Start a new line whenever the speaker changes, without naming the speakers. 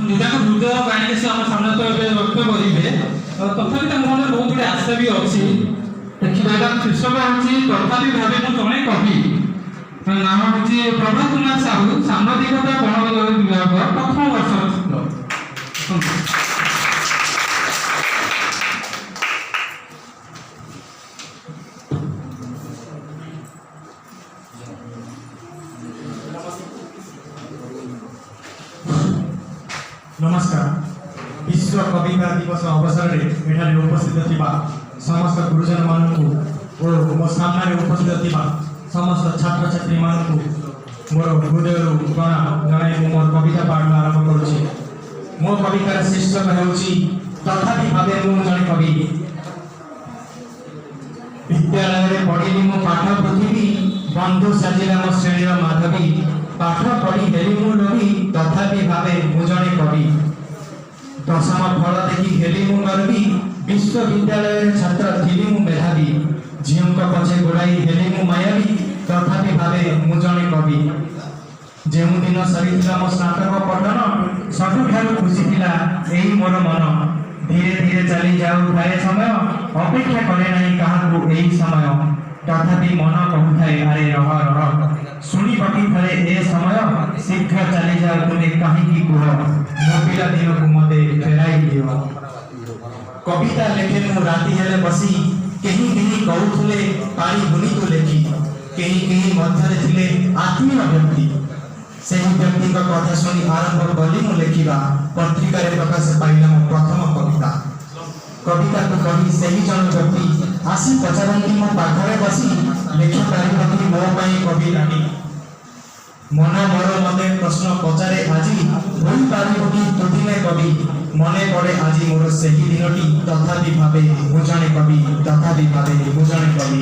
ନିଜାଙ୍କ ହୃଦୟ ବାଣୀରେ ସେ ଆମ ସାମ୍ନା ତ ଏବେ ବ୍ୟକ୍ତ କରିବେ, ତଥାପି ତାଙ୍କ ମନରେ ବହୁତ ଗୁଡ଼ିଏ ଆଶା ବି ଅଛି। ଦେଖିବା ଏଇଟା ଶୀର୍ଷକ ହେଉଛି ତଥାପି ଭାବେ ମୁଁ ଜଣେ କବି। ନାମ ହେଉଛି ପ୍ରଭାତ କୁମାର ସାହୁ, ସାମ୍ବାଦିକତା ଗଣମାଧ୍ୟମ ବିଭାଗ, ପ୍ରଥମ ବର୍ଷର ଛାତ୍ର।
नमस्कार। विश्व कविता दिवस अवसर में एठारे उपस्थित थिबा समस्त गुरुजन मानकु और मो सामने उपस्थित थिबा समस्त छात्र छात्री मानकु मोर हृदय प्रणाम जणाई मोर कविता पाठ आरंभ करुछि। मो कवितार शीर्षक हेउछि तथापि भावे मु जणे कवि। विद्यालय रे पढ़िली मो पाठ पृथ्वी, बंधु साजिला मो श्रेणीर माधवी। पाठ पढ़ी हेली मु लोभी, तथापि भावे मु जणे कवि। दशम फल देखि हेली मु गर्वी, विश्वविद्यालय छात्र थिली मु मेधावी। झिउक पछे गोड़ाई हेली मु मायावी, तथापि भावे मु जणे कवि। जेउ दिन सरिथिला मो स्नातक पठन, सबुठारु खुशी थिला एही मोर मन। धीरे धीरे चली जाऊ थाए समय, अपेक्षा करे नाही काहाकु एही समय। तथापि मन कहूଥାଏ आरे रह रह, शुणी पटी थरे ए समय। शीघ्र चली जाऊ तुमे काहीकि कुह, मो पिला दिनकु मते फेराई दियो। कविता लेखे मु राति हेले बसी, केही केही कहूथले पानी बुनी तु लेखी। केही केही मध्यरे थिले आत्मीय व्यक्ति, ସେହି ବ୍ୟକ୍ତିଙ୍କ କଥା ଶୁଣି ଆରମ୍ଭ କଲି ମୁଁ ଲେଖିବା। ପତ୍ରିକାରେ ପ୍ରକାଶ ପାଇଲା ମୋ ପ୍ରଥମ କବିତା। କବିତାକୁ କହି ସେହି ଜଣ ବ୍ୟକ୍ତି ଆସି ପଚାରନ୍ତି ମୋ ପାଖରେ ବସି, ଲେଖିପାରିବ କି ମୋ ପାଇଁ କବିତାଟି? ମନ ମୋର ମତେ ପ୍ରଶ୍ନ ପଚାରେ ଆଜି, ହୋଇପାରିବ କି ତୁ ଦିନେ କବି? ମନେ ପଡ଼େ ଆଜି ମୋର ସେହି ଦିନଟି, ତଥାପି ଭାବେ ମୁଁ ଜଣେ କବି, ତଥାପି ଭାବେ ମୁଁ ଜଣେ କବି।